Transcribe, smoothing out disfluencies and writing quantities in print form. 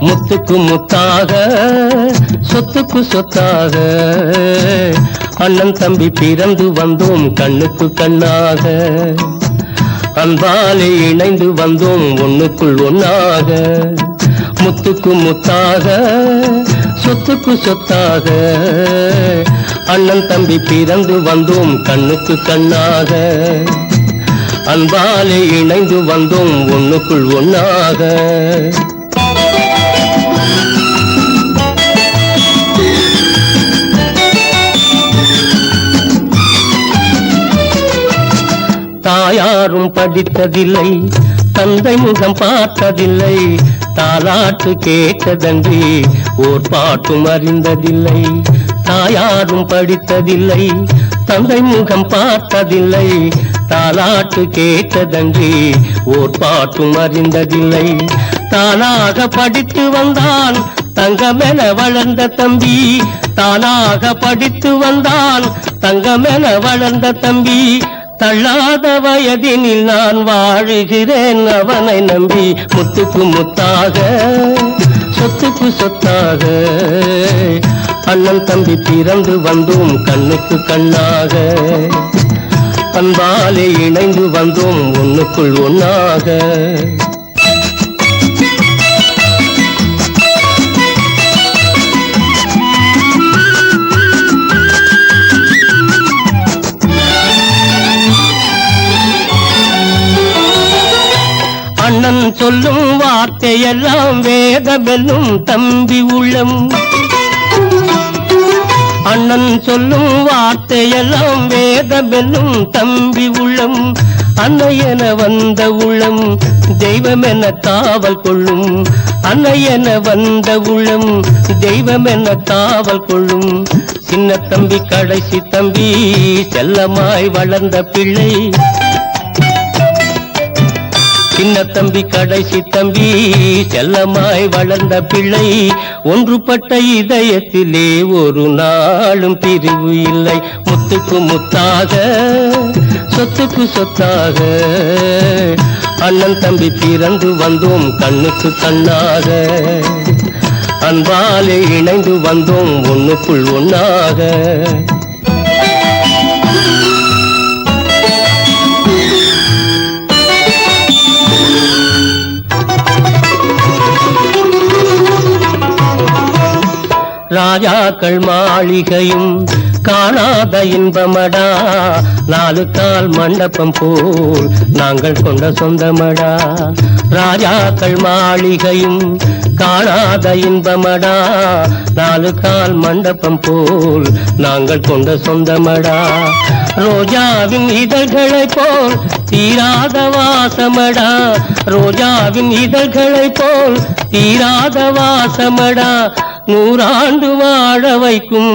முத்துக்கு முத்தாக சொத்துக்கு சொத்தாக அண்ணன் தம்பி பிறந்து வந்தோம் கண்ணுக்கு கண்ணாக அன்பாலே இணைந்து வந்தோம் ஒண்ணுக்குள் ஒன்னாக முத்துக்கு முத்தாக சொத்துக்கு சொத்தாக அண்ணன் தம்பி பிறந்து வந்தோம் கண்ணுக்கு கண்ணாக அன்பாலே இணைந்து வந்தோம் ஒண்ணுக்குள் ஒன்னாக தாயாரும் படித்ததில்லை தந்தை முகம் பார்த்ததில்லை தாலாட்டு கேட்டதன்றி ஓர் பாட்டும் அறிந்ததில்லை தாயாரும் படித்ததில்லை தந்தை முகம் பார்த்ததில்லை தாலாட்டு கேட்டதன்றி ஓர் பாட்டும் அறிந்ததில்லை தானாக படித்து வந்தான் தங்கமென வளர்ந்த தம்பி தானாக படித்து வந்தான் தங்கமென வளர்ந்த தம்பி தள்ளாத வயதினில் நான் வாழுகிறேன் அவனை நம்பி முத்துக்கு முத்தாக சொத்துக்கு சொத்தாக அண்ணன் தம்பி பிறந்து வந்தோம் கண்ணுக்கு கண்ணாக அன்பாலே இணைந்து வந்தோம் ஒண்ணுக்குள் ஒன்னாக அண்ணன் சொல்லும் வார்த்தையெல்லாம் வேதமெல்லும் தம்பி உள்ளம் அண்ணன் சொல்லும் வார்த்தையெல்லாம் வேதமெல்லும் தம்பி உள்ளம் அன்னையென வந்த உள்ளம் தெய்வமென காவல் கொள்ளும் அன்னையென வந்த உள்ளம் தெய்வமென காவல் கொள்ளும் சின்ன தம்பி கடைசி தம்பி செல்லமாய் வளர்ந்த பிள்ளை சின்ன தம்பி கடைசி தம்பி செல்லமாய் வளர்ந்த பிள்ளை ஒன்றுபட்ட இதயத்திலே ஒரு நாளும் பிரிவு இல்லை முத்துக்கு முத்தாக சொத்துக்கு சொத்தாக அண்ணன் தம்பி பிறந்து வந்தோம் கண்ணுக்கு கண்ணாக அன்பாலே இணைந்து வந்தோம் ஒண்ணுக்குள் ஒன்னாக ராஜாக்கள் மாளிகையும் காணாத இன்பமடா நாலு கால் மண்டபம் போல் நாங்கள் கொண்ட சொந்தமடா ராஜாக்கள் மாளிகையும் காணாத இன்பமடா நாலு கால் மண்டபம் போல் நாங்கள் கொண்ட சொந்தமடா ரோஜாவின் இதழ்களை போல் தீராத வாசமடா ரோஜாவின் இதழ்களை போல் தீராத வாசமடா நூறாண்டு வாழ வைக்கும்